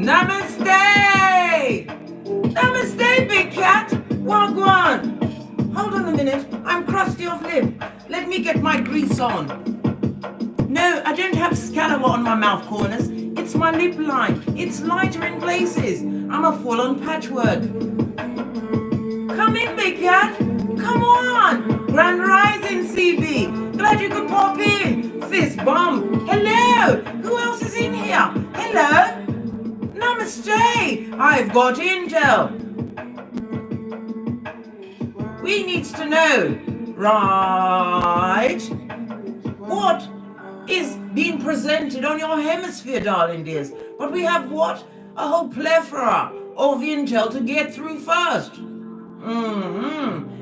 Namaste! Namaste, big cat! Wagwan! Hold on a minute, I'm crusty of lip. Let me get my grease on. No, I don't have scallop on my mouth corners. It's my lip line. It's lighter in places. I'm a full-on patchwork. Come in, big cat. Come on. Grand rising, CB. Glad you could pop in. Fist bump. Hello. Who else is in here? Hello. Namaste. I've got intel. We needs to know, right? What is being presented on your hemisphere, darling dears? But we have what? A whole plethora of intel to get through first.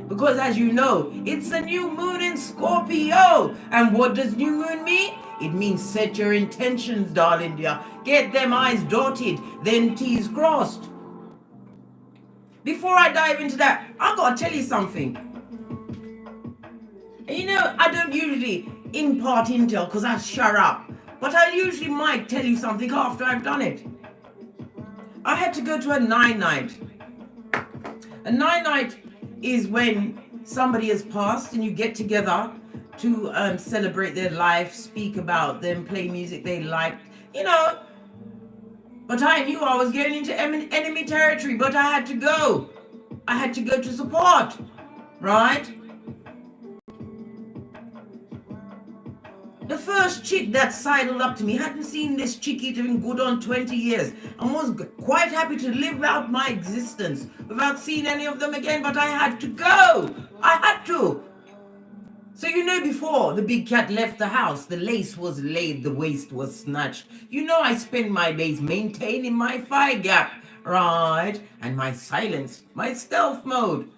Because as you know, it's a new moon in Scorpio. And what does new moon mean? It means set your intentions, darling dear. Get them I's dotted, then T's crossed. Before I dive into that, I gotta tell you something. You know, I don't usually impart intel because I shut up. But I usually might tell you something after I've done it. I had to go to a 9-night. A 9-night is when somebody has passed and you get together to celebrate their life, speak about them, play music they liked, you know. But I knew I was getting into enemy territory, but I had to go. I had to go to support, right? The first chick that sidled up to me, hadn't seen this chickie doing good on 20 years and was quite happy to live out my existence without seeing any of them again, but I had to go. I had to. So you know, before the big cat left the house, the lace was laid, the waist was snatched. You know, I spend my days maintaining my thigh gap, right? And my silence, my stealth mode.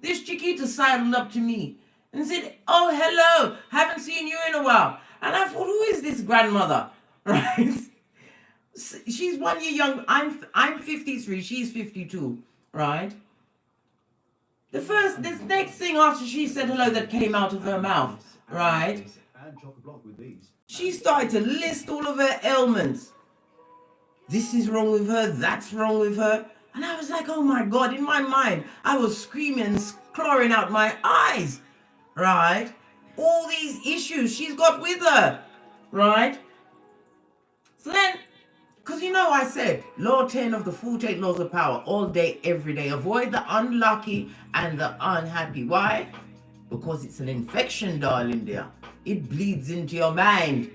This chiquita sidled up to me and said, "Oh, hello, haven't seen you in a while." And I thought, who is this grandmother, right? She's 1 year young. I'm 53, she's 52, right? This next thing after she said hello that came out of her mouth, right? She started to list all of her ailments. This is wrong with her, that's wrong with her. And I was like, oh my God, in my mind, I was screaming, clawing out my eyes, right? All these issues she's got with her, right? So then, because you know I said, law 10 of the 48 laws of power, all day, every day. Avoid the unlucky and the unhappy. Why? Because it's an infection, darling dear. It bleeds into your mind,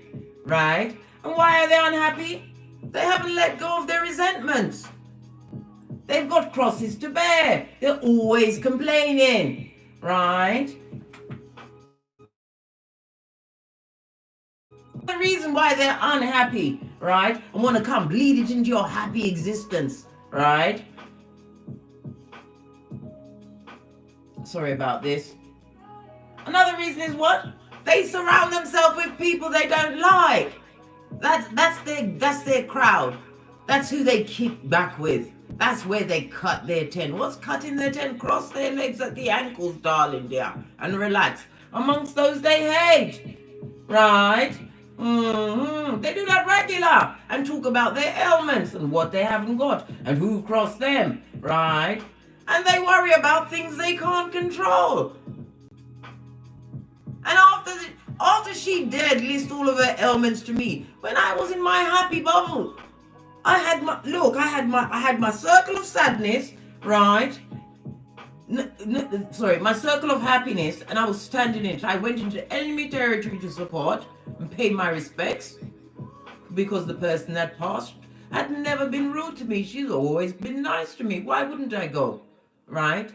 right? And why are they unhappy? They haven't let go of their resentments. They've got crosses to bear. They're always complaining, right? The reason why they're unhappy, right? And want to come bleed it into your happy existence, right? Sorry about this. Another reason is what? They surround themselves with people they don't like. That's their crowd. That's who they kick back with. That's where they cut their tent. What's cutting their tent? Cross their legs at the ankles, darling dear, and relax. Amongst those they hate, right? They do that regular and talk about their ailments and what they haven't got and who crossed them, right? And they worry about things they can't control. And after she dared list all of her ailments to me, when I was in my happy bubble, I had my circle of sadness, right? My circle of happiness, and I was standing in it. I went into enemy territory to support and pay my respects because the person that passed had never been rude to me. She's always been nice to me. Why wouldn't I go, right?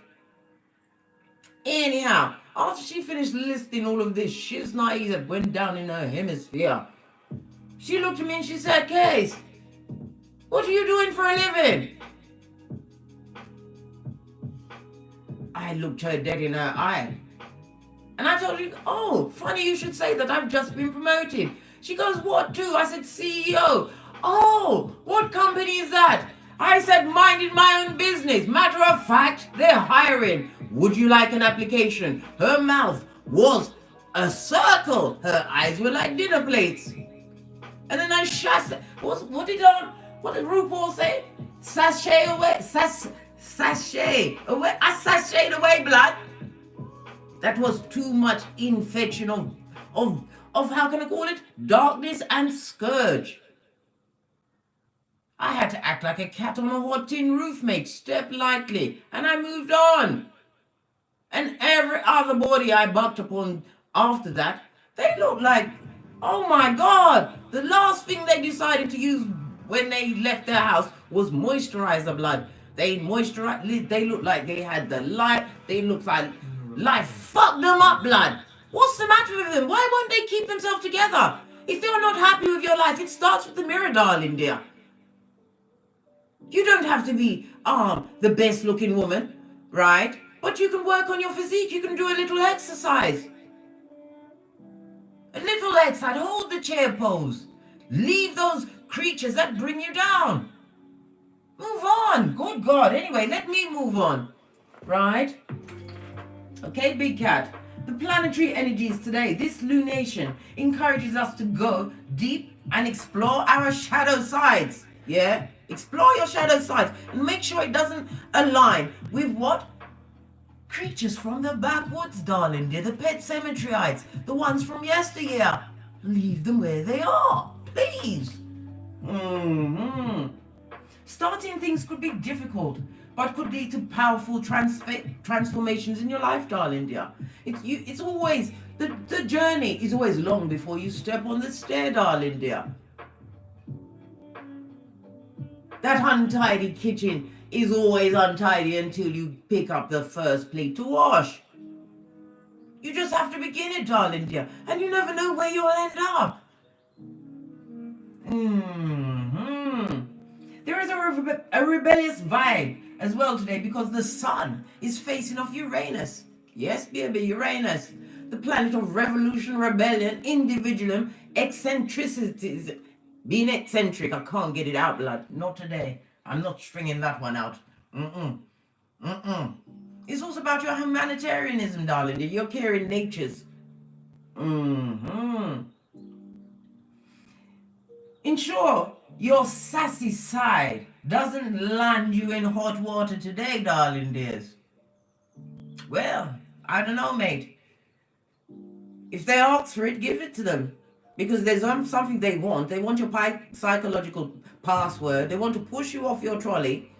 Anyhow, after she finished listing all of this shiznai that went down in her hemisphere, she looked at me and she said, "Case, What are you doing for a living? I looked her dead in her eye. And I told her, oh, funny you should say that, I've just been promoted. She goes, what to? I said, CEO. Oh, what company is that? I said, minding my own business. Matter of fact, they're hiring. Would you like an application? Her mouth was a circle. Her eyes were like dinner plates. And then I shot. What did RuPaul say? Sashay away. Sashay away. I sashayed away, blood. That was too much infection of how can I call it? Darkness and scourge. I had to act like a cat on a hot tin roof, mate. Step lightly. And I moved on. And every other body I bucked upon after that, they looked like, oh my God. The last thing they decided to use when they left their house was moisturizer, blood. They moisturized, they looked like they had the light. They looked like life fucked them up, blood. What's the matter with them? Why won't they keep themselves together? If you're not happy with your life, it starts with the mirror, darling dear. You don't have to be the best looking woman, right? But you can work on your physique. You can do a little exercise. A little exercise. Hold the chair pose. Leave those creatures that bring you down. Move on. Good God. Anyway, let me move on. Right? Okay, big cat. The planetary energies today, this lunation encourages us to go deep and explore our shadow sides. Yeah? Explore your shadow sides and make sure it doesn't align with what? Creatures from the backwoods, darling dear. The pet cemeteryites. The ones from yesteryear. Leave them where they are. Please. Starting things could be difficult, but could lead to powerful transformations in your life, darling dear. It's always, the journey is always long before you step on the stair, darling dear. That untidy kitchen is always untidy until you pick up the first plate to wash. You just have to begin it, darling dear, and you never know where you'll end up. There is a rebellious vibe as well today because the sun is facing off Uranus. Yes, baby, Uranus. The planet of revolution, rebellion, individualism, eccentricities. Being eccentric, I can't get it out, blood. Not today. I'm not stringing that one out. It's also about your humanitarianism, darling. Your caring natures. Ensure your sassy side doesn't land you in hot water today, darling dears. Well, I don't know, mate. If they ask for it, give it to them. Because there's something they want. They want your psychological password. They want to push you off your trolley.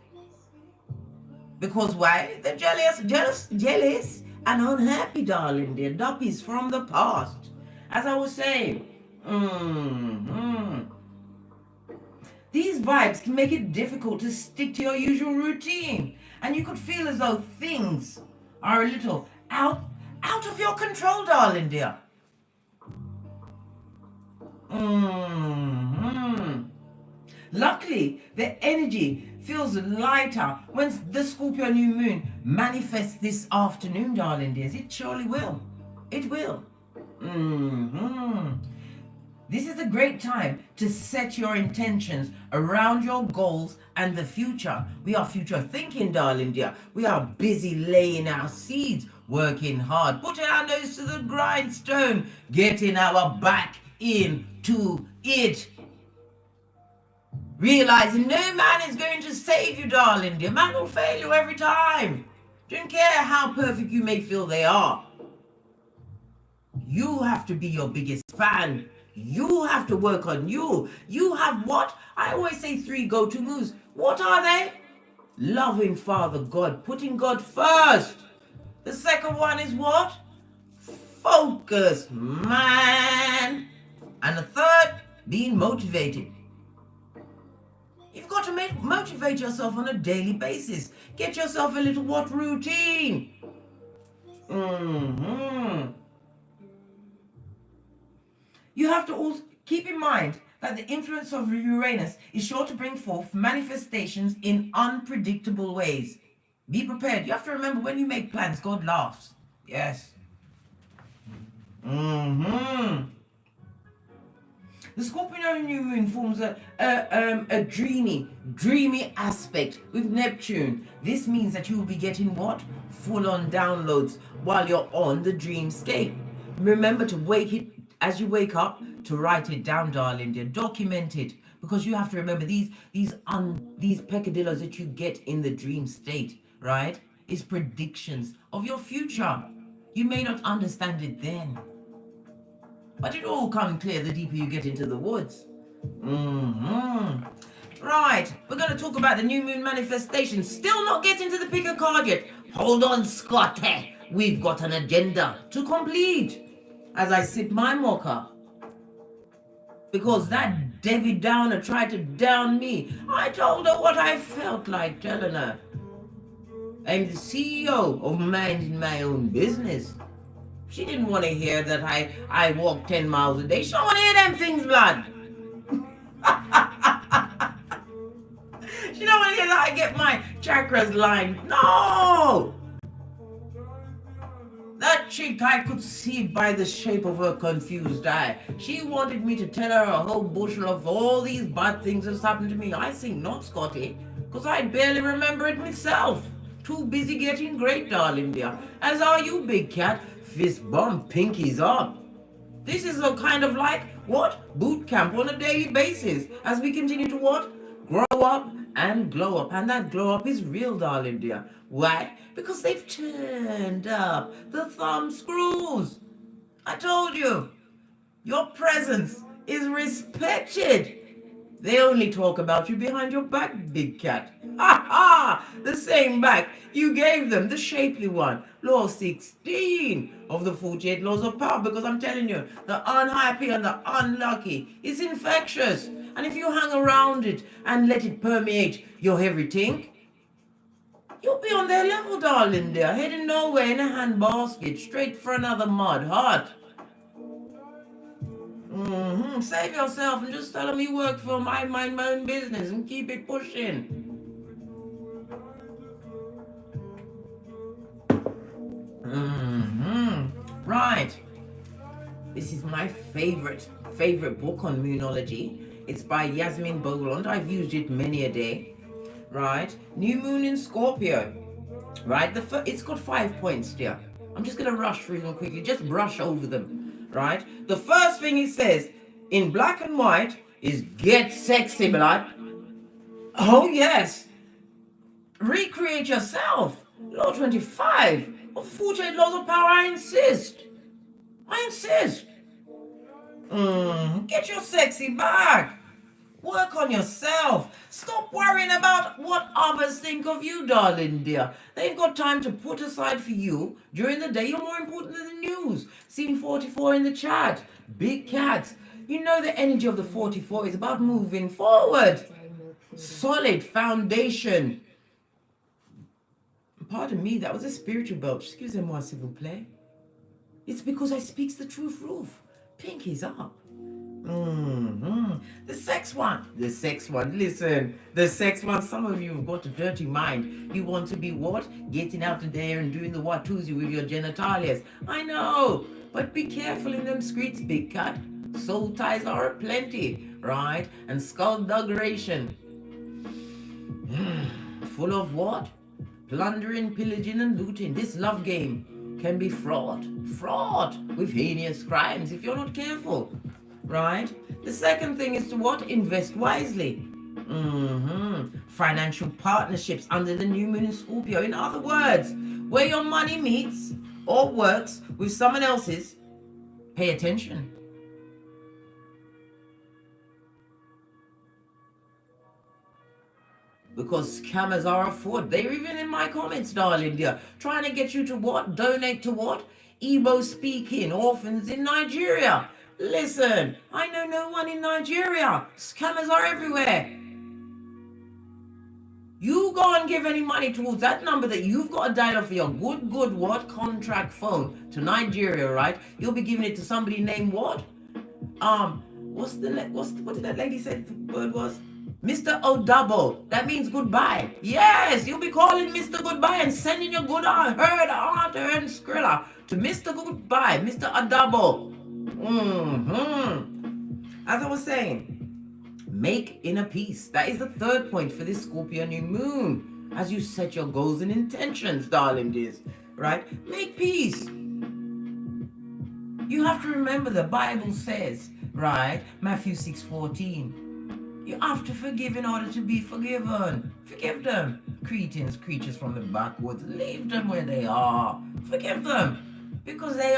Because why? They're jealous and unhappy, darling dear. Duppies from the past. As I was saying. These vibes can make it difficult to stick to your usual routine. And you could feel as though things are a little out of your control, darling dear. Luckily, the energy feels lighter when the Scorpio new moon manifests this afternoon, darling dears. It surely will. It will. This is a great time to set your intentions around your goals and the future. We are future thinking, darling dear. We are busy laying our seeds, working hard, putting our nose to the grindstone, getting our back into it. Realizing no man is going to save you, darling dear. Man will fail you every time. Don't care how perfect you may feel they are. You have to be your biggest fan. You have to work on you. You have what? I always say 3 go-to moves. What are they? Loving Father God, putting God first. The second one is what? Focus, man. And the third, being motivated. You've got to motivate yourself on a daily basis. Get yourself a little what routine. You have to also keep in mind that the influence of Uranus is sure to bring forth manifestations in unpredictable ways. Be prepared. You have to remember, when you make plans, God laughs. Yes. The Scorpio new moon forms a dreamy aspect with Neptune. This means that you will be getting what? Full-on downloads while you're on the dreamscape. Remember to as you wake up, to write it down, darling dear. Document it, because you have to remember these peccadillos that you get in the dream state, right, is predictions of your future. You may not understand it then, but it all comes clear the deeper you get into the woods. Right, we're going to talk about the new moon manifestation. Still not getting to the pick a card yet. Hold on, Scotty. We've got an agenda to complete. As I sip my mocha. Because that Debbie Downer tried to down me. I told her what I felt like telling her. I'm the CEO of minding my own business. She didn't want to hear that I walk 10 miles a day. She don't want to hear them things, blood. She don't want to hear that I get my chakras lined. No! That chick, I could see by the shape of her confused eye. She wanted me to tell her a whole bushel of all these bad things that's happened to me. I think not, Scotty, because I barely remember it myself. Too busy getting great, darling dear. As are you, big cat. Fist bump, pinkies up. This is a kind of like, what? Boot camp on a daily basis. As we continue to what? Grow up and glow up. And that glow up is real, darling dear. Why? Because they've turned up the thumb screws. I told you, your presence is respected. They only talk about you behind your back, big cat. Ha ha! The same back you gave them, the shapely one. Law 16 of the 48 laws of power. Because I'm telling you, the unhappy and the unlucky is infectious. And if you hang around it and let it permeate your everything, you'll be on their level, darling dear. Heading nowhere in a handbasket, straight for another mud hut. Save yourself and just tell them you work for my own business and keep it pushing. Right. This is my favorite book on moonology. It's by Yasmin Boland. I've used it many a day. Right. New moon in Scorpio. Right. It's got 5 points here. I'm just going to rush through them quickly. Just brush over them. Right. The first thing it says in black and white is get sexy, blood. Oh, yes. Recreate yourself. Law 25 of 48 laws of power. I insist. Get your sexy back. Work on yourself. Stop worrying about what others think of you, darling dear. They've got time to put aside for you. During the day, you're more important than the news. Scene 44 in the chat. Big cats. You know the energy of the 44 is about moving forward. Solid foundation. Pardon me, that was a spiritual belch. Excusez-moi, s'il vous plaît. It's because I speaks the truth, Roof. Pinky's up. The sex one. Listen, the sex one. Some of you have got a dirty mind. You want to be what? Getting out there and doing the watusi with your genitalias. I know, but be careful in them streets, big cat. Soul ties are aplenty, right? And skullduggeration. Full of what? Plundering, pillaging, and looting. This love game can be fraught with heinous crimes if you're not careful, right? The second thing is to what? Invest wisely. Financial partnerships under the new moon in Scorpio. In other words, where your money meets or works with someone else's, pay attention. Because scammers are afoot. They're even in my comments, darling dear. Trying to get you to what? Donate to what? Igbo speaking orphans in Nigeria. Listen, I know no one in Nigeria. Scammers are everywhere. You go and give any money towards that number that you've got to dial off your good what? Contract phone to Nigeria, right? You'll be giving it to somebody named what? what did that lady say the word was? Mr. O'Double. That means goodbye. Yes, you'll be calling Mr. Goodbye and sending your good herd and skrilla to Mr. Goodbye, Mr. O'Double. As I was saying, make inner peace. That is the third point for this Scorpio new moon. As you set your goals and intentions, darling dears, right? Make peace. You have to remember the Bible says, right? Matthew 6:14. You have to forgive in order to be forgiven. Forgive them. Cretans, creatures from the backwoods, leave them where they are. Forgive them. Because they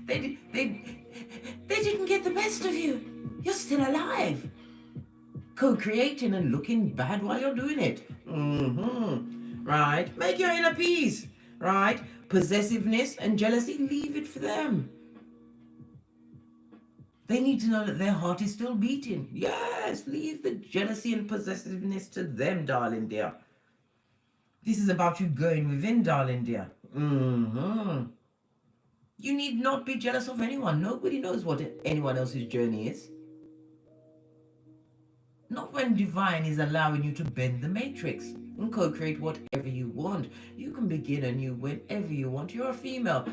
didn't get the best of you. You're still alive. Co-creating and looking bad while you're doing it. Right? Make your inner peace. Right? Possessiveness and jealousy, leave it for them. They need to know that their heart is still beating. Yes, leave the jealousy and possessiveness to them, darling dear. This is about you going within, darling dear. You need not be jealous of anyone. Nobody knows what anyone else's journey is. Not when divine is allowing you to bend the matrix and co-create whatever you want. You can begin anew whenever you want. You're a female.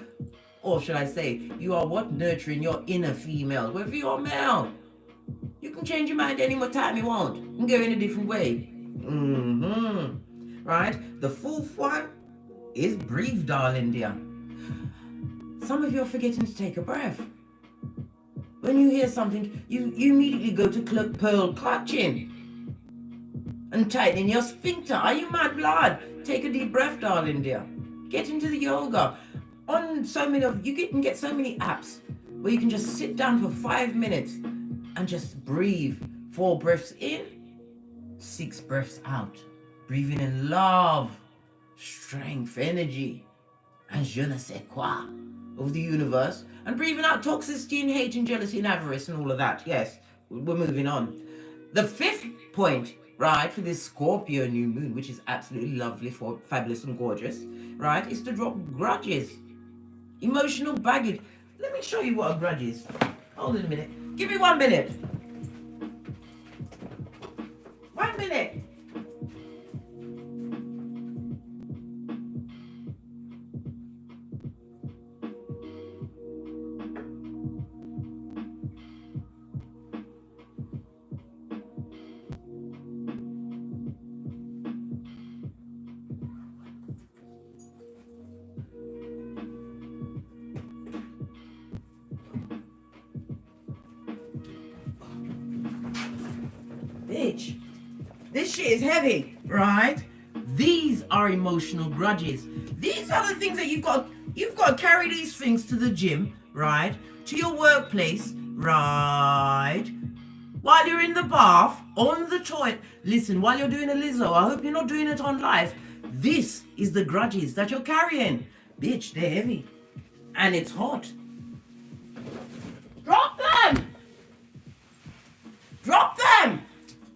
Or should I say, you are what? Nurturing your inner female, whether you're male. You can change your mind any more time you want and go in a different way. Right? The fourth one is breathe, darling dear. Some of you are forgetting to take a breath. When you hear something, you immediately go to pearl clutching and tightening your sphincter. Are you mad blood? Take a deep breath, darling dear. Get into the yoga. On so many of you can get so many apps where you can just sit down for 5 minutes and just breathe. 4 breaths in, 6 breaths out. Breathing in love, strength, energy, and je ne sais quoi of the universe. And breathing out toxicity and hate and jealousy and avarice and all of that. Yes, we're moving on. The fifth point, right, for this Scorpio new moon, which is absolutely lovely, for fabulous and gorgeous, right, is to drop grudges. Emotional baggage. Let me show you what a grudge is. Hold on a minute. Give me 1 minute. 1 minute. Bitch, this shit is heavy, right? These are emotional grudges. These are the things that you've got to carry these things to the gym, right? To your workplace, right? While you're in the bath, on the toilet. Listen, while you're doing a Lizzo, I hope you're not doing it on live. This is the grudges that you're carrying. Bitch, they're heavy. And it's hot. Drop them! Drop them!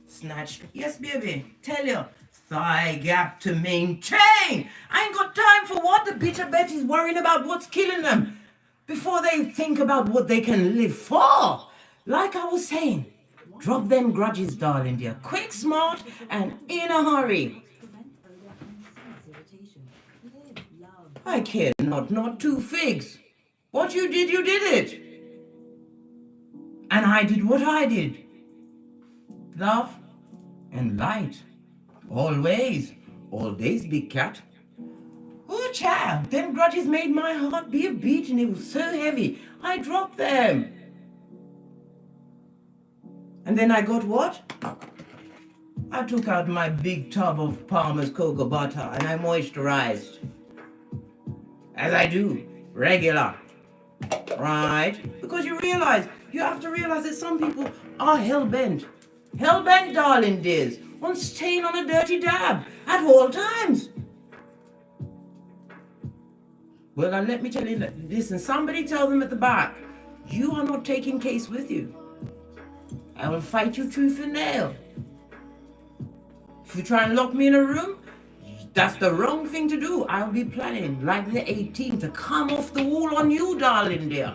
Snatched. Yes, baby. Tell you. Thigh gap to maintain. I ain't got time for what the bitter Betty's worrying about what's killing them before they think about what they can live for. Like I was saying, drop them grudges, darling dear. Quick, smart, and in a hurry. I care not 2 figs. What you did it. And I did what I did. Love and light. Always. All days, big cat. Oh, child, them grudges made my heart be a beat and it was so heavy. I dropped them. And then I got what? I took out my big tub of Palmer's cocoa butter and I moisturized. As I do. Regular. Right? Because you have to realize that some people are hell-bent. Hell-bent, darling dears, on staying on a dirty dab at all times. Well, now let me tell you, listen, somebody tell them at the back, you are not taking case with you. I will fight you tooth and nail. If you try and lock me in a room, that's the wrong thing to do. I'll be planning, like the 18th, to come off the wall on you, darling dear.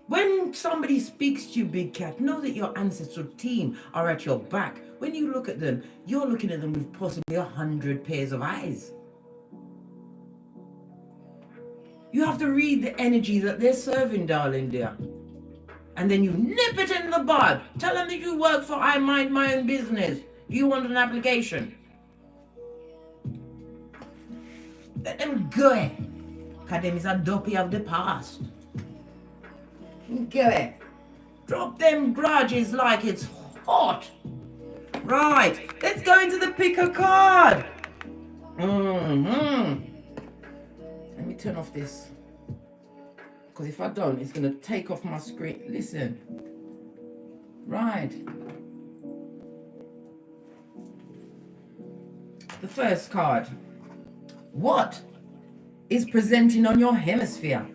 When somebody speaks to you, big cat, know that your ancestral team are at your back. When you look at them, you're looking at them with possibly 100 pairs of eyes. You have to read the energy that they're serving, darling dear. And then you nip it in the bud. Tell them that you work for I Mind My Own Business. Do you want an application? Let them go. Because them is a dopey of the past. Go. Drop them grudges like it's hot. Right. Let's go into the pick a card. Let me turn off this. Because if I don't, it's going to take off my screen. Listen. Right. The first card. What is presenting on your hemisphere?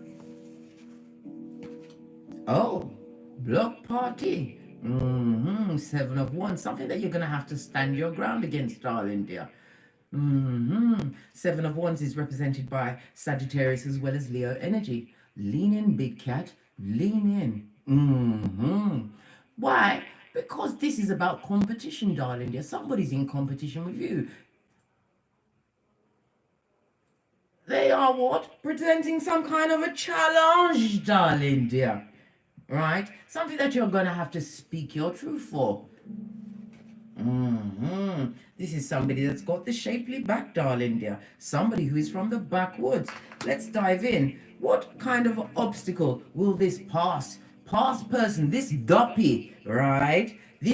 Oh, block party. 7 of Wands. Something that you're going to have to stand your ground against, darling dear. 7 of Wands is represented by Sagittarius as well as Leo energy. Lean in, big cat. Lean in. Why? Because this is about competition, darling dear. Somebody's in competition with you. They are what? Presenting some kind of a challenge, darling dear. Right? Something that you're going to have to speak your truth for. This is somebody that's got the shapely back, darling dear. Somebody who is from the backwoods. Let's dive in. What kind of obstacle will this past person, this duppy, right? We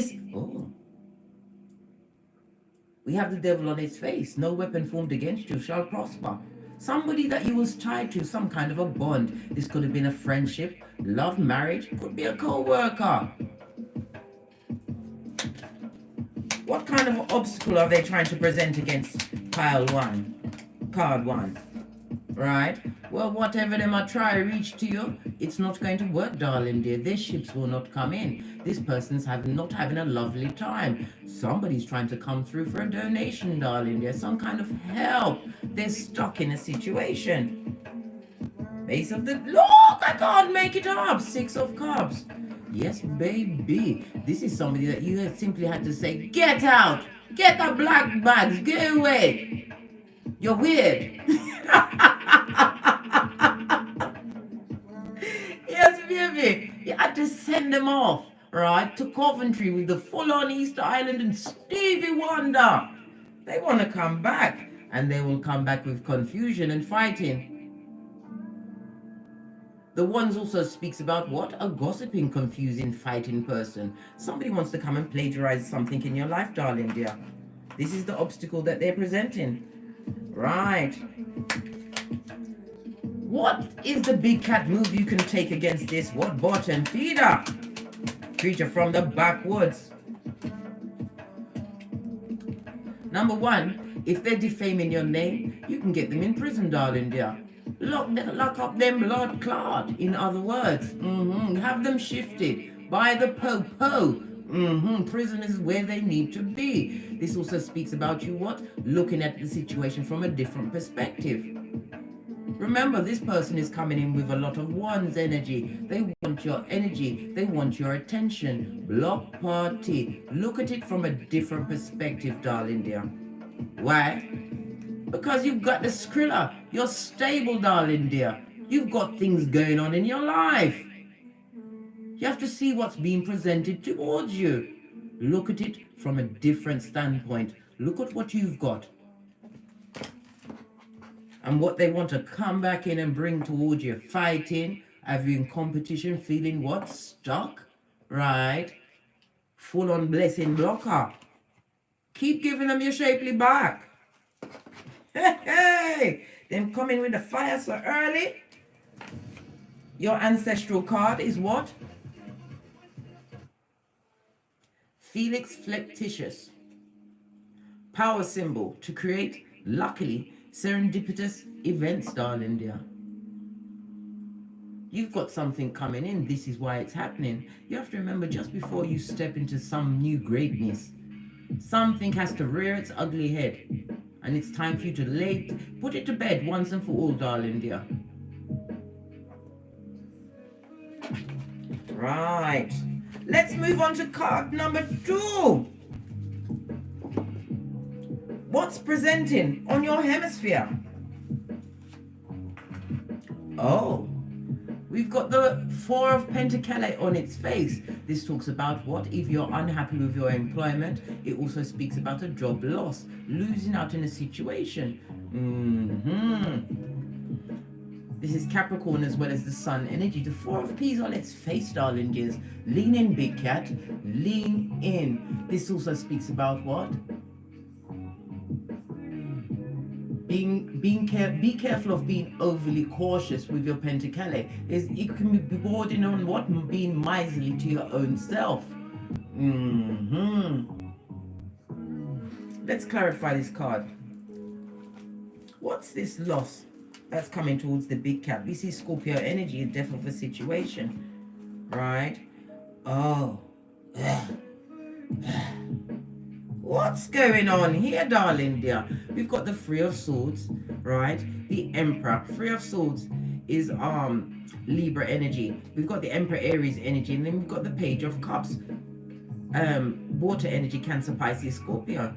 have the devil on his face. No weapon formed against you shall prosper. Somebody that you was tied to, some kind of a bond. This could have been a friendship, love, marriage, could be a co-worker. What kind of obstacle are they trying to present against pile 1, card 1? Right? Well, whatever they might try to reach to you, it's not going to work, darling dear. Their ships will not come in. This person's not having a lovely time. Somebody's trying to come through for a donation, darling dear. Some kind of help. They're stuck in a situation. Base of the... Look, I can't make it up. 6 of Cups. Yes, baby. This is somebody that you simply had to say, get out. Get the black bags. Go away. You're weird. Yes, baby. You had to send them off, right, to Coventry with the full-on Easter Island and Stevie Wonder. They want to come back, and they will come back with confusion and fighting. The Wands also speaks about what? A gossiping, confusing, fighting person. Somebody wants to come and plagiarize something in your life, darling dear. This is the obstacle that they're presenting. Right. What is the big cat move you can take against this? What bottom feeder? Creature from the backwoods. Number 1, if they're defaming your name, you can get them in prison, darling dear. Lock up them blood clot, in other words. Have them shifted by the po-po. Prison is where they need to be. This also speaks about you what? Looking at the situation from a different perspective. Remember, this person is coming in with a lot of Wands energy. They want your energy. They want your attention. Block party. Look at it from a different perspective, darling dear. Why? Because you've got the Skrilla. You're stable, darling dear. You've got things going on in your life. You have to see what's being presented towards you. Look at it from a different standpoint. Look at what you've got. And what they want to come back in and bring towards you. Fighting, have you in competition, feeling what? Stuck, right? Full on blessing blocker. Keep giving them your shapely back. Hey, them coming with the fire so early. Your ancestral card is what? Felix Flexitious. Power symbol to create, luckily, serendipitous events, darling dear. You've got something coming in. This is why it's happening. You have to remember, just before you step into some new greatness, something has to rear its ugly head. And it's time for you to put it to bed once and for all, darling dear. Right. Let's move on to card number 2. What's presenting on your hemisphere? Oh, we've got the Four of Pentacles on its face. This talks about what if you're unhappy with your employment. It also speaks about a job loss, losing out in a situation. This is Capricorn as well as the Sun energy. The Four of Peas on its face, darling dears. Lean in, big cat. Lean in. This also speaks about what? Be careful of being overly cautious with your Pentacles. It can be bordering on what? Being miserly to your own self. Let's clarify this card. What's this loss that's coming towards the big cat? We see Scorpio energy, a death of a situation. Right? Oh. What's going on here, darling dear? We've got the Three of Swords, right? The Emperor. Three of Swords is Libra energy. We've got the Emperor Aries energy, and then we've got the Page of Cups. Water energy, Cancer, Pisces, Scorpio.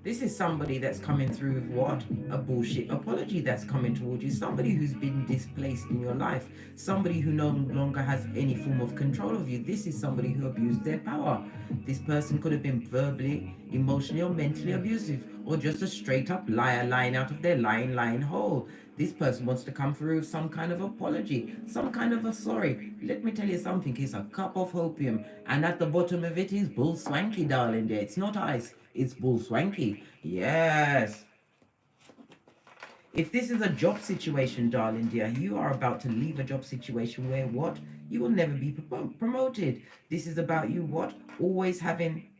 This is somebody that's coming through with what? A bullshit apology that's coming towards you. Somebody who's been displaced in your life. Somebody who no longer has any form of control of you. This is somebody who abused their power. This person could have been verbally, emotionally, or mentally abusive. Or just a straight up liar lying out of their lying hole. This person wants to come through with some kind of apology, some kind of a sorry. Let me tell you something, it's a cup of opium, and at the bottom of it is bull swanky, darling dear. It's not ice, it's bull swanky. Yes. If this is a job situation, darling dear, you are about to leave a job situation where what? You will never be promoted. This is about you what? Always having...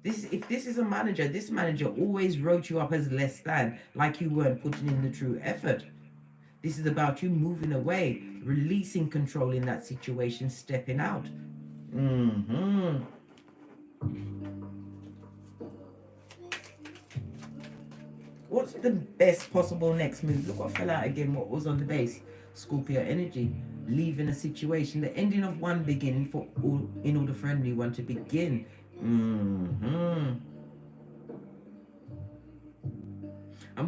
If this is a manager, this manager always wrote you up as less than, like you weren't putting in the true effort. This is about you moving away, releasing control in that situation, stepping out. What's the best possible next move? Look what fell out again, what was on the base. Scorpio energy, leaving a situation, the ending of one beginning in order for a new one to begin. I'm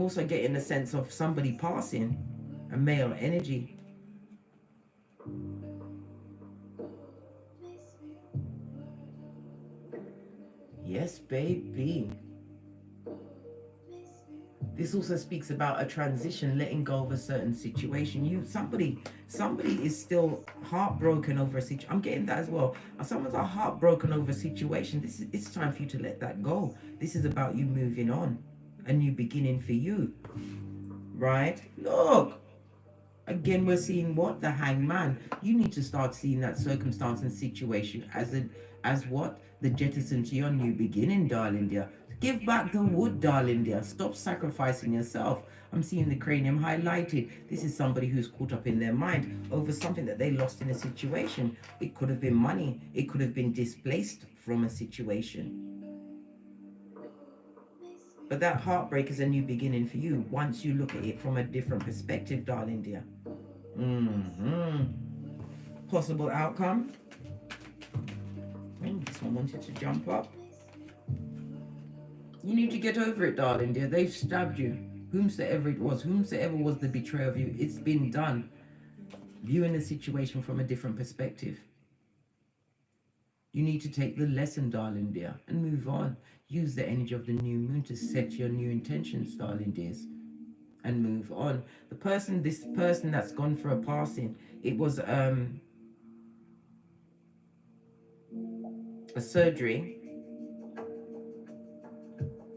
also getting a sense of somebody passing, a male energy. Yes, baby. This also speaks about a transition, letting go of a certain situation. Somebody is still heartbroken over a situation. I'm getting that as well. Someone's heartbroken over a situation. It's time for you to let that go. This is about you moving on, a new beginning for you, right? Look, again, we're seeing what? The Hangman. You need to start seeing that circumstance and situation as what? The jettison to your new beginning, darling dear. Give back the wood, darling dear. Stop sacrificing yourself. I'm seeing the cranium highlighted. This is somebody who's caught up in their mind over something that they lost in a situation. It could have been money. It could have been displaced from a situation. But that heartbreak is a new beginning for you once you look at it from a different perspective, darling dear. Possible outcome. This one wanted to jump up. You need to get over it, darling dear. They've stabbed you. Whomsoever it was, whomsoever was the betrayer of you, it's been done. Viewing the situation from a different perspective. You need to take the lesson, darling dear, and move on. Use the energy of the new moon to set your new intentions, darling dears, and move on. This person that's gone for a passing, it was a surgery.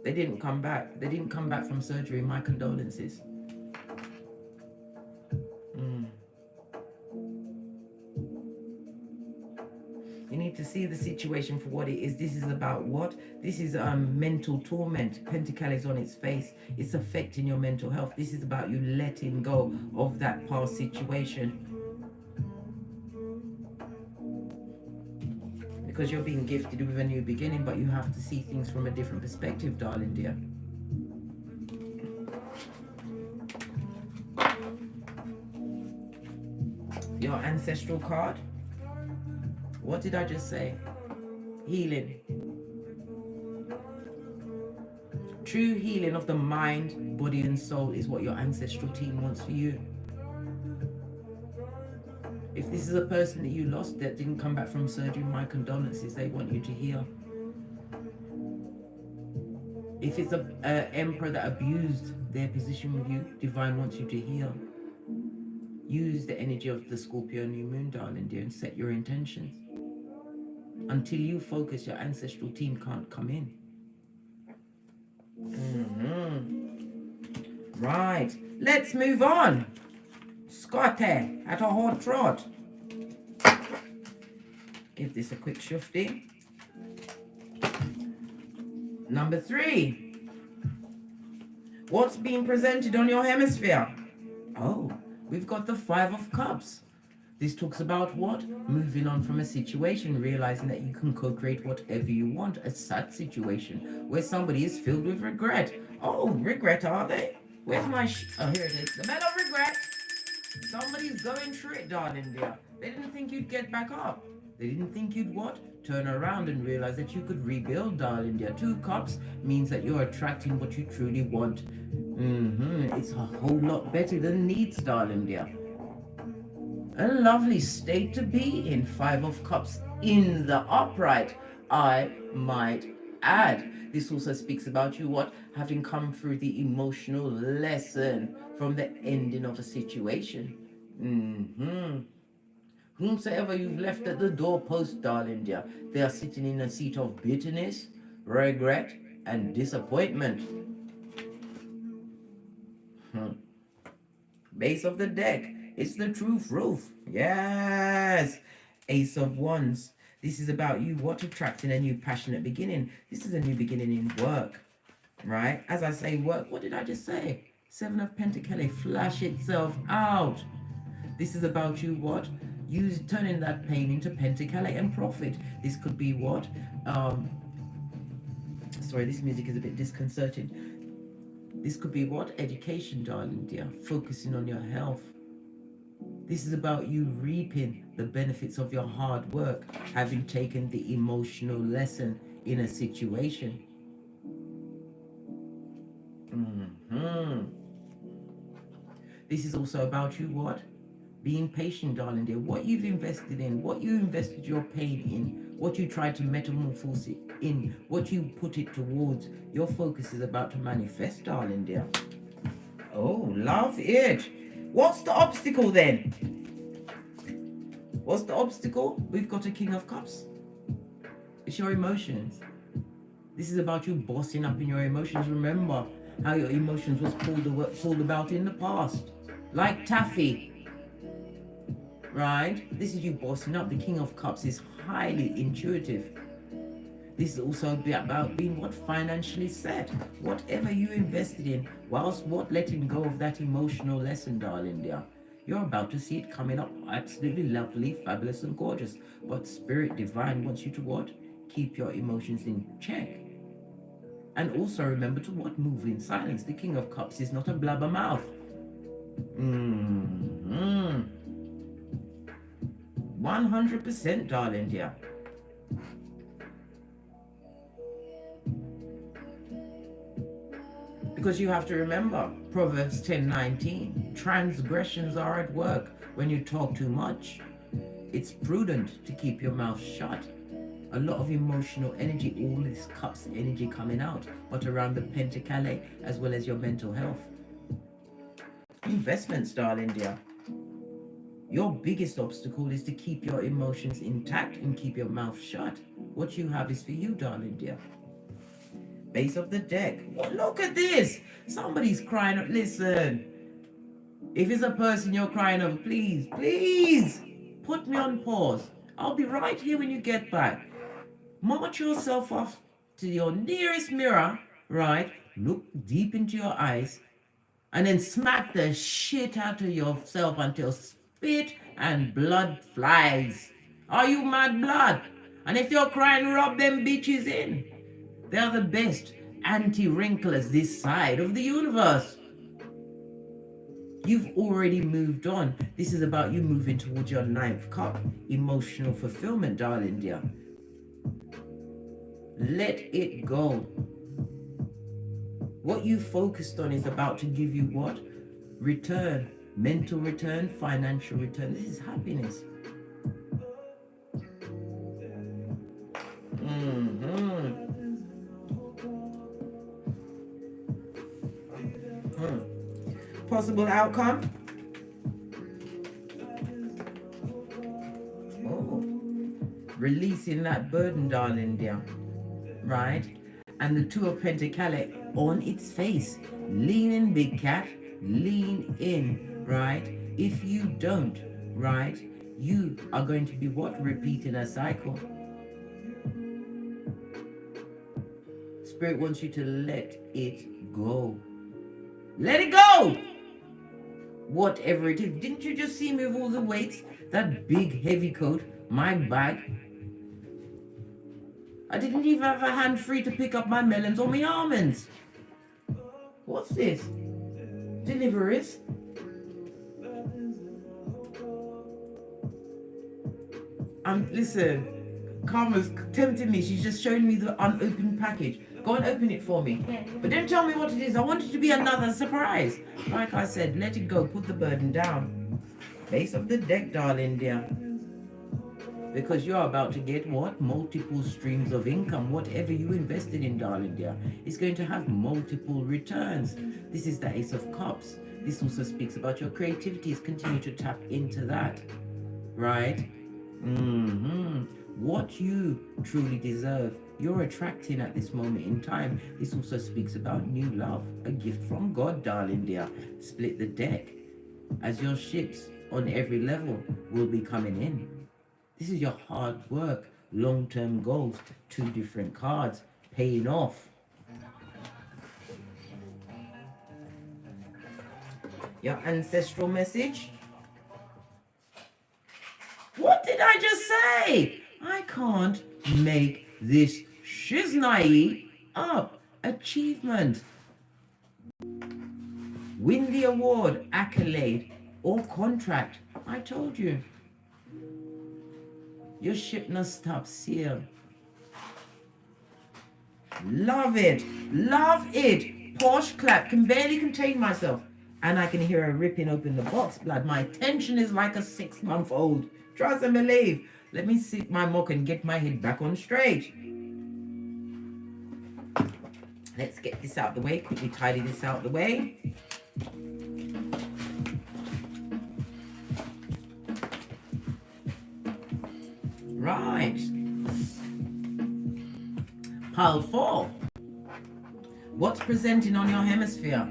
They didn't come back. They didn't come back from surgery. My condolences. You need to see the situation for what it is. This is about what? This is mental torment. Pentacle is on its face. It's affecting your mental health. This is about you letting go of that past situation. Because you're being gifted with a new beginning, but you have to see things from a different perspective, darling dear. Your ancestral card. What did I just say? Healing. True healing of the mind, body and soul is what your ancestral team wants for you. If this is a person that you lost that didn't come back from surgery, my condolences, they want you to heal. If it's an emperor that abused their position with you, divine wants you to heal. Use the energy of the Scorpio new moon, darling dear, and set your intentions. Until you focus, your ancestral team can't come in. Right, let's move on. Scotty, at a hot trot. Give this a quick shufty. Number 3. What's being presented on your hemisphere? Oh, we've got the 5 of Cups. This talks about what? Moving on from a situation, realizing that you can co-create whatever you want. A sad situation where somebody is filled with regret. Oh, regret, are they? Where's my oh, here it is. The medal of regret. Somebody's going through it, darling dear. They didn't think you'd get back up. They didn't think you'd what? Turn around and realize that you could rebuild, darling dear. 2 cups means that you're attracting what you truly want. It's a whole lot better than needs, darling dear. A lovely state to be in. 5 of Cups in the upright, I might add. This also speaks about you what? Having come through the emotional lesson from the ending of a situation. Whomsoever you've left at the doorpost, darling dear, they are sitting in a seat of bitterness, regret, and disappointment. Base of the deck. It's the truth roof. Yes. Ace of Wands. This is about you what? Attracting a new passionate beginning. This is a new beginning in work. Right? As I say work, what did I just say? 7 of Pentacles. Flash itself out. This is about you what? Turning that pain into Pentacles and profit. This could be what? Sorry, this music is a bit disconcerting. This could be what? Education, darling dear. Focusing on your health. This is about you reaping the benefits of your hard work, having taken the emotional lesson in a situation. This is also about you what? Being patient, darling dear. What you've invested in, what you invested your pain in, what you tried to metamorphose it in, what you put it towards, your focus is about to manifest, darling dear. Oh, love it. What's the obstacle then? What's the obstacle? We've got a King of Cups. It's your emotions. This is about you bossing up in your emotions. Remember how your emotions was pulled about in the past. Like taffy. Right? This is you bossing up. The King of Cups is highly intuitive. This is also about being what? Financially set. Whatever you invested in, whilst what? Letting go of that emotional lesson, darling dear. You're about to see it coming up absolutely lovely, fabulous and gorgeous. But Spirit Divine wants you to what? Keep your emotions in check. And also remember to what? Move in silence. The King of Cups is not a blabbermouth. 100%, darling dear. Because you have to remember, Proverbs 10:19, transgressions are at work when you talk too much. It's prudent to keep your mouth shut. A lot of emotional energy, all this Cups energy coming out, but around the Pentacles as well as your mental health. Investments, darling dear. Your biggest obstacle is to keep your emotions intact and keep your mouth shut. What you have is for you, darling dear. Base of the deck. Well, look at this. Somebody's crying. Listen. If it's a person you're crying over, please, please put me on pause. I'll be right here when you get back. March yourself off to your nearest mirror, right? Look deep into your eyes and then smack the shit out of yourself until spit and blood flies. Are you mad blood? And if you're crying, rub them bitches in. They're the best anti-wrinklers this side of the universe. You've already moved on. This is about you moving towards your 9th cup. Emotional fulfillment, darling dear. Let it go. What you focused on is about to give you what? Return. Mental return, financial return. This is happiness. Possible outcome? Oh, releasing that burden, darling dear. Right? And the 2 of Pentacles on its face. Lean in, big cat. Lean in, right? If you don't, right, you are going to be what? Repeating a cycle. Spirit wants you to let it go. Let it go! Whatever it is. Didn't you just see me with all the weights? That big heavy coat, my bag. I didn't even have a hand free to pick up my melons or my almonds. What's this? Deliveries? Listen, Karma's tempting me. She's just showing me the unopened package. Go and open it for me. Yeah. But don't tell me what it is. I want it to be another surprise. Like I said, let it go. Put the burden down. Base of the deck, darling dear. Because you're about to get what? Multiple streams of income. Whatever you invested in, darling dear, is going to have multiple returns. This is the Ace of Cups. This also speaks about your creativities. Continue to tap into that. Right? What you truly deserve, you're attracting at this moment in time. This also speaks about new love, a gift from God, darling dear. Split the deck as your ships on every level will be coming in. This is your hard work, long-term goals, 2 different cards, paying off. Your ancestral message. What did I just say? I can't make this shiznai up. Achievement. Win the award, accolade, or contract. I told you. Your ship must stop sail. Love it. Love it. Posh clap. Can barely contain myself. And I can hear her ripping open the box blood. My tension is like a 6-month-old. Trust and believe. Let me sit my mock and get my head back on straight. Let's get this out the way. Quickly tidy this out the way. Right. Pile 4. What's presenting on your hemisphere?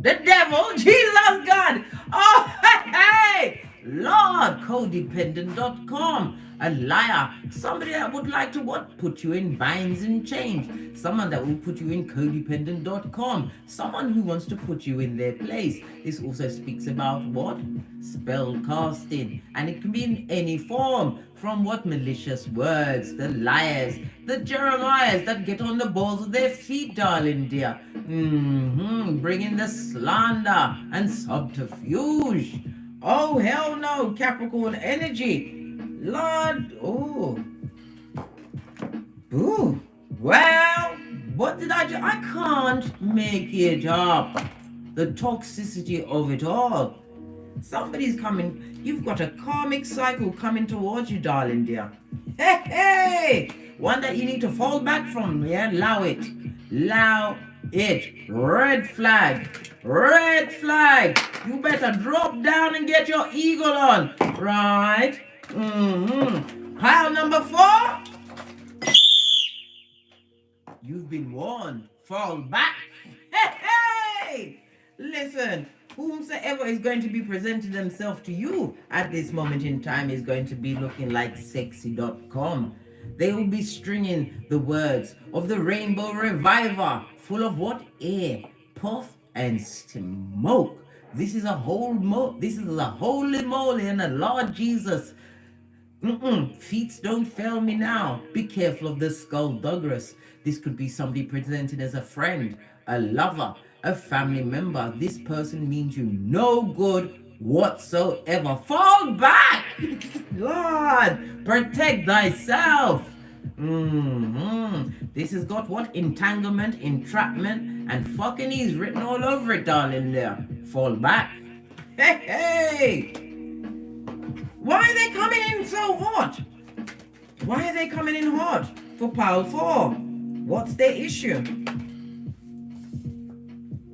The devil? Jesus God! Oh, hey! Lord, codependent.com. A liar. Somebody that would like to what? Put you in binds and chains. Someone that will put you in codependent.com. Someone who wants to put you in their place. This also speaks about what? Spell casting. And it can be in any form. From what? Malicious words. The liars. The Jeremiahs that get on the balls of their feet, darling dear. Bringing the slander and subterfuge. Oh, hell no, Capricorn energy. Lord, oh. Ooh. Well, what did I do? I can't make it up. The toxicity of it all. Somebody's coming. You've got a karmic cycle coming towards you, darling dear. Hey, hey! One that you need to fall back from, yeah? Allow it. Allow it. Red flag. Red flag. You better drop down and get your eagle on. Right? Pile number 4. You've been warned. Fall back. Hey, hey! Listen, whomsoever is going to be presenting themselves to you at this moment in time is going to be looking like sexy.com. They will be stringing the words of the Rainbow Reviver, full of what? Air, puff, and smoke. This is a holy moly and a Lord Jesus. Feet don't fail me now. Be careful of the skullduggerous. This could be somebody presented as a friend, a lover, a family member. This person means you no good whatsoever. Fall back! Lord, protect thyself. This has got what? Entanglement, entrapment, and fucking is written all over it, darling there. Fall back. Hey, hey! Why are they coming in so hot? Why are they coming in hot for pile 4? What's their issue?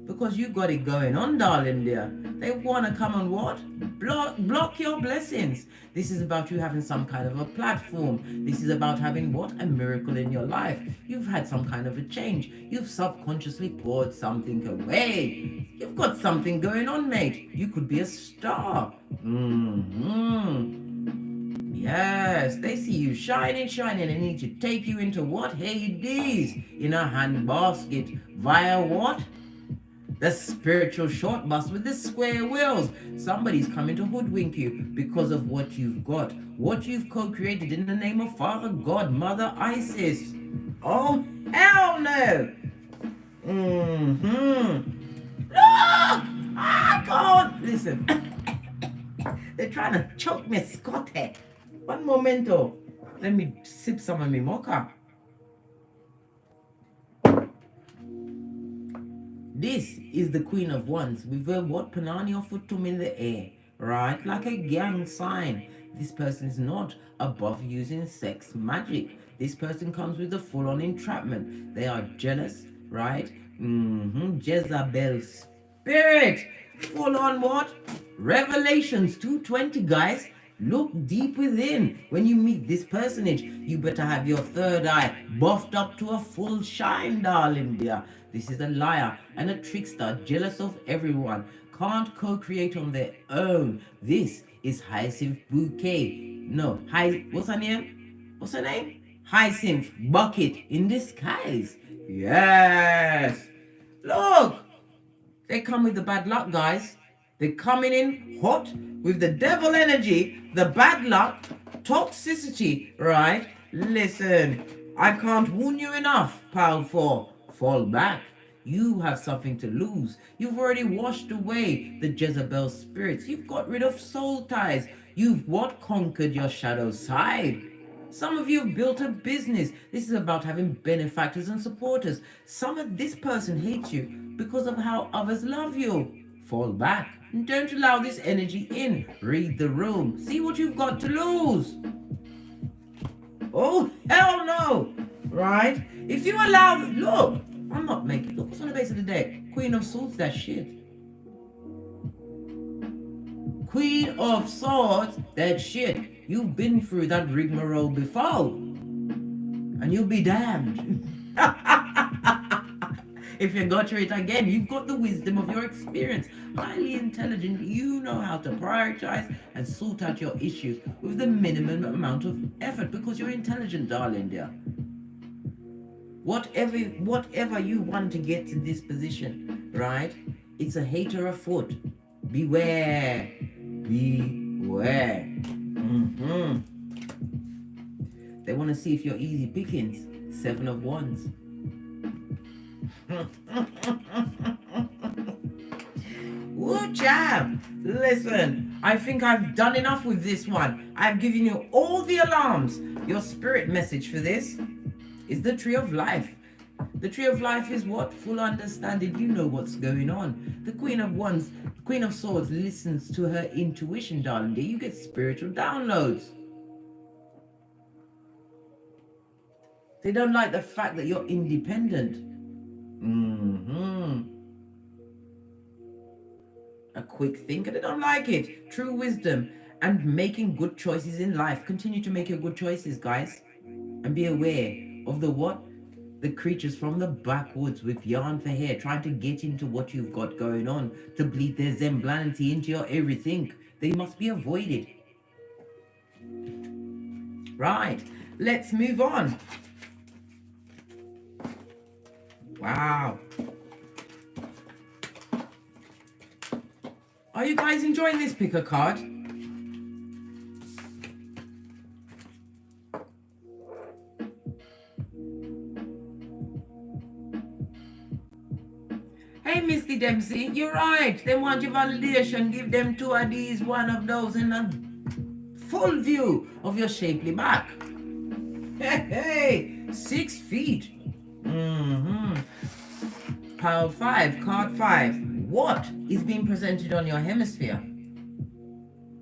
Because you got it going on, darling dear. They want to come and what? Block your blessings. This is about you having some kind of a platform. This is about having what? A miracle in your life. You've had some kind of a change. You've subconsciously poured something away. You've got something going on, mate. You could be a star. Yes, they see you shining, and need to take you into what? Hades, in a hand basket via what? The spiritual short bus with the square wheels. Somebody's coming to hoodwink you because of what you've got, what you've co-created in the name of Father God, Mother Isis. Oh, hell no! Look! I can't! Listen, they're trying to choke me, Scotty. One momento. Let me sip some of my mocha. This is the Queen of Wands with her what? Panani or futum in the air, right? Like a gang sign. This person is not above using sex magic. This person comes with a full-on entrapment. They are jealous, right? Jezebel spirit. Full-on what? Revelations 2:20, guys. Look deep within. When you meet this personage, you better have your third eye buffed up to a full shine, darling dear. This is a liar and a trickster, jealous of everyone, can't co-create on their own. This is Hyacinth Bouquet. No, what's her name? What's her name? Hyacinth Bucket in disguise. Yes. Look, they come with the bad luck, guys. They're coming in hot with the devil energy, the bad luck, toxicity, right? Listen, I can't warn you enough, pile 4. Fall back. You have something to lose. You've already washed away the Jezebel spirits. You've got rid of soul ties. You've what? Conquered your shadow side. Some of you have built a business. This is about having benefactors and supporters. Some of this person hates you because of how others love you. Fall back. And don't allow this energy in. Read the room. See what you've got to lose. Oh, hell no. Right? If you allow... Look, I'm not making... Look, what's on the base of the deck? Queen of Swords, that shit. Queen of Swords, that shit. You've been through that rigmarole before. And you'll be damned. If you go through it again, you've got the wisdom of your experience. Highly intelligent, you know how to prioritize and sort out your issues with the minimum amount of effort because you're intelligent, darling dear. Whatever you want to get to this position, right? It's a hater afoot. Beware. Beware. They want to see if you're easy pickings. 7 of Wands. Woo, jam. Listen, I think I've done enough with this one. I've given you all the alarms. Your spirit message for this is the Tree of Life. The Tree of Life is what? Full understanding. You know what's going on. The Queen of Wands, Queen of Swords listens to her intuition, darling. You get spiritual downloads. They don't like the fact that you're independent. A quick thinker, they don't like it. True wisdom and making good choices in life. Continue to make your good choices, guys. And be aware of the what? The creatures from the backwoods with yarn for hair trying to get into what you've got going on, to bleed their zemblanity into your everything. They must be avoided. Right, let's move on. Wow. Are you guys enjoying this pick a card? Hey, Misty Dempsey, you're right. They want your validation. Give them two of these, one of those, in a full view of your shapely back. Hey, 6 feet. Pile 5, card 5. What is being presented on your hemisphere?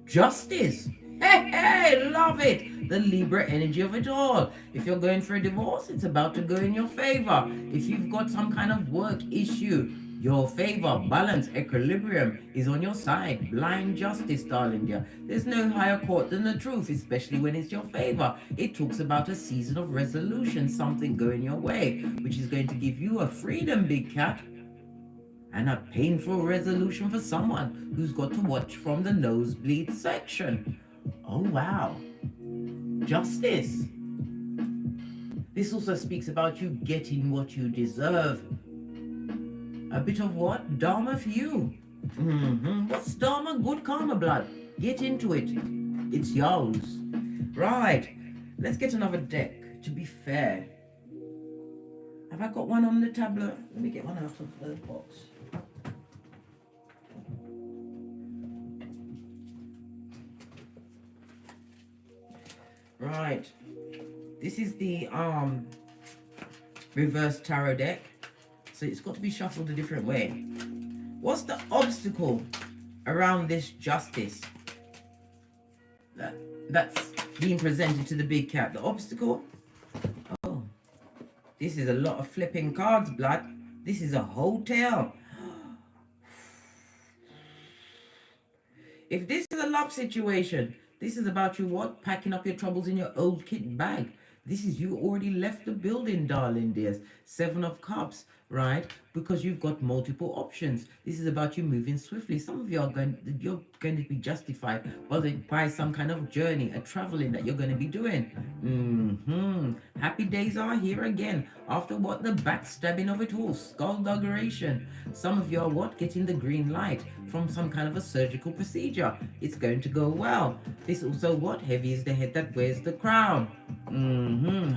Justice. Hey, love it. The Libra energy of it all. If you're going for a divorce, it's about to go in your favor. If you've got some kind of work issue, your favor, balance, equilibrium is on your side. Blind justice, darling dear. There's no higher court than the truth, especially when it's your favor. It talks about a season of resolution, something going your way, which is going to give you a freedom, big cat. And a painful resolution for someone who's got to watch from the nosebleed section. Oh, wow. Justice. This also speaks about you getting what you deserve. A bit of what? Dharma for you. What's Dharma? Good karma, blood. Get into it. It's yours. Right. Let's get another deck, to be fair. Have I got one on the tablet? Let me get one out of the box. Right. This is the reverse tarot deck. So it's got to be shuffled a different way. What's the obstacle around this justice that's being presented to the big cat? The obstacle? Oh, this is a lot of flipping cards, blood. This is a hotel. If this is a love situation, this is about you what? Packing up your troubles in your old kit bag. This is you already left the building, darling dears. 7 of Cups, right? Because you've got multiple options. This is about you moving swiftly. Some of you are going to be justified by some kind of journey, a traveling that you're going to be doing. Happy days are here again. After what? The backstabbing of it all. Skullduggeration. Some of you are what? Getting the green light from some kind of a surgical procedure. It's going to go well. This also what? Heavy is the head that wears the crown.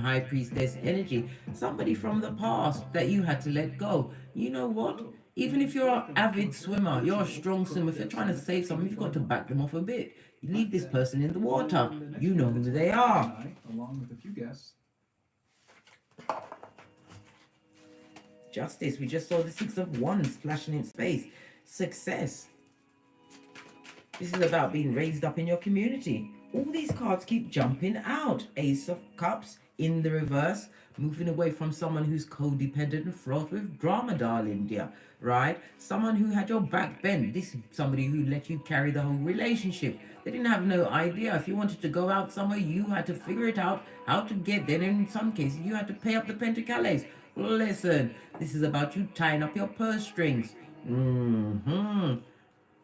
High priestess energy. Somebody from the past that you had to let go. You know what? Even if you're an avid swimmer, you're a strong swimmer, if you're trying to save someone, you've got to back them off a bit. You leave this person in the water. You know who they are. Along with a few guests. Justice. We just saw the 6 of Wands flashing in space. Success. This is about being raised up in your community. All these cards keep jumping out. Ace of Cups in the reverse. Moving away from someone who's codependent and fraught with drama, darling dear. Right? Someone who had your back bent. This is somebody who let you carry the whole relationship. They didn't have no idea. If you wanted to go out somewhere, you had to figure it out how to get there. And in some cases, you had to pay up the pentacales. Listen, this is about you tying up your purse strings.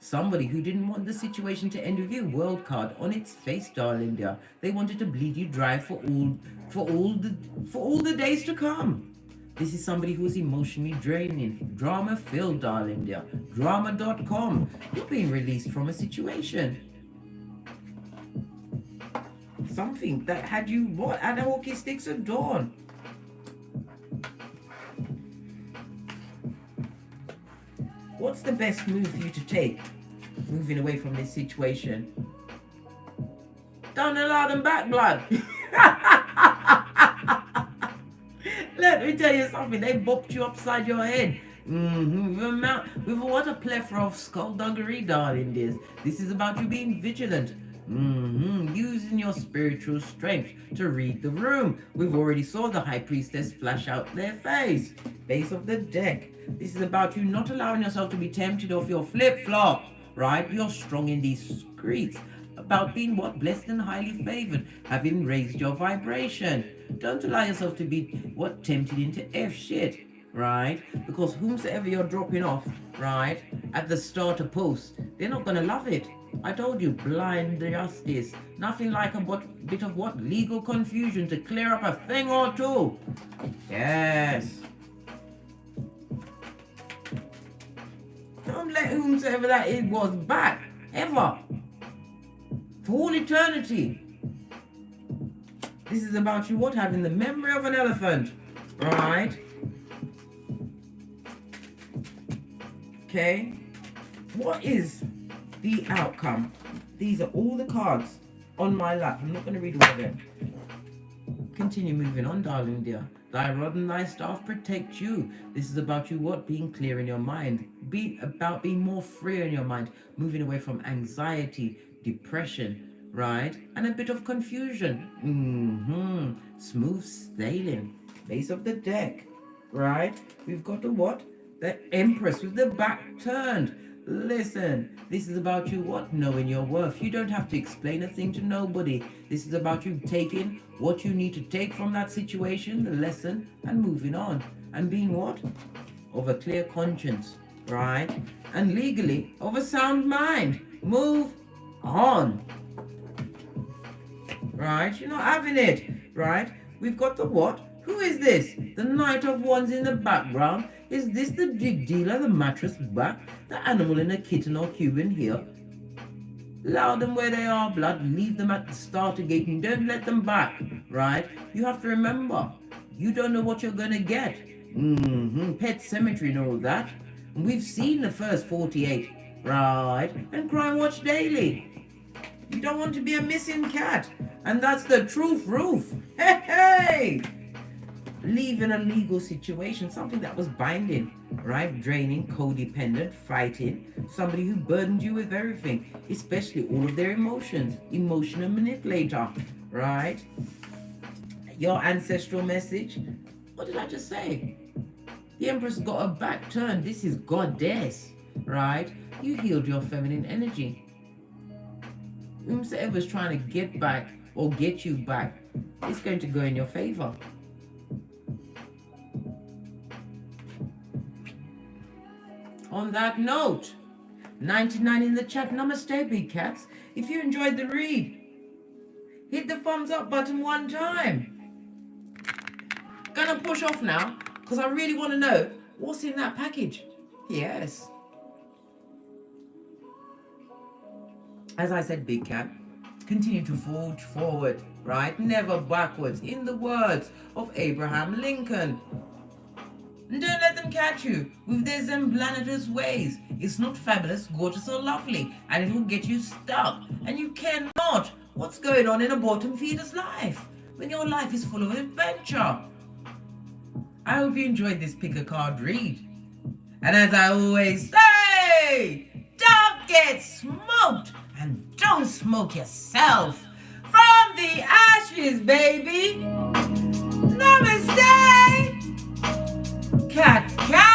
Somebody who didn't want the situation to end with you. World card on its face, darling dear. They wanted to bleed you dry for all the days to come. This is somebody who is emotionally draining, drama filled, darling dear. Drama.com. You're being released from a situation. Something that had you what? At a hockey sticks of dawn. What's the best move for you to take? Moving away from this situation. Down the loud and back, blood. Let me tell you something. They bopped you upside your head. With what a plethora of skullduggery, darling dears. This is about you being vigilant. Using your spiritual strength to read the room. We've already saw the High Priestess flash out their face. Base of the deck. This is about you not allowing yourself to be tempted off your flip-flop, right? You're strong in these streets. About being what? Blessed and highly favored. Having raised your vibration. Don't allow yourself to be what? Tempted into F shit, right? Because whomsoever you're dropping off, right? At the starter post, they're not going to love it. I told you, blind justice. Nothing like a bit of what? Legal confusion to clear up a thing or two. Yes. Don't let whomsoever that it was back, ever. For all eternity. This is about you what? Having the memory of an elephant, right? Okay, what is the outcome? These are all the cards on my lap. I'm not going to read all of them. Continue moving on, darling dear. Thy rod and thy staff protect you. This is about you what? Being clear in your mind. About being more free in your mind. Moving away from anxiety, depression, right? And a bit of confusion. Smooth sailing. Base of the deck, right? We've got the what? The Empress with the back turned. Listen, this is about you what? Knowing your worth. You don't have to explain a thing to nobody. This is about you taking what you need to take from that situation, the lesson, and moving on. And being what? Of a clear conscience, right? And legally, of a sound mind. Move on. Right? You're not having it, right? We've got the what? Who is this? The Knight of Wands in the background. Is this the jig dealer, the mattress back, the animal in a kitten or cube in here? Allow them where they are, blood. Leave them at the starter gate and don't let them back, right? You have to remember, you don't know what you're going to get. Pet cemetery and all that. We've seen the first 48, right? And Crime Watch Daily. You don't want to be a missing cat. And that's the truth roof. Hey! Leaving a legal situation, something that was binding, right? Draining, codependent, fighting, somebody who burdened you with everything, especially all of their emotions, emotional manipulator, right? Your ancestral message. What did I just say? The Empress got a back turn. This is goddess, right? You healed your feminine energy. Whomsoever's trying to get back or get you back, it's going to go in your favor. On that note, 99 in the chat. Namaste, big cats. If you enjoyed the read, hit the thumbs up button one time. Gonna push off now because I really want to know what's in that package. Yes. As I said, big cat, continue to forge forward, right? Never backwards. In the words of Abraham Lincoln. And don't let them catch you with their Zemblanidous ways. It's not fabulous, gorgeous, or lovely, and it will get you stuck. And you cannot. What's going on in a bottom feeder's life when your life is full of adventure? I hope you enjoyed this pick a card read. And as I always say, don't get smoked and don't smoke yourself. From the ashes, baby. Namaste. Cat, cat.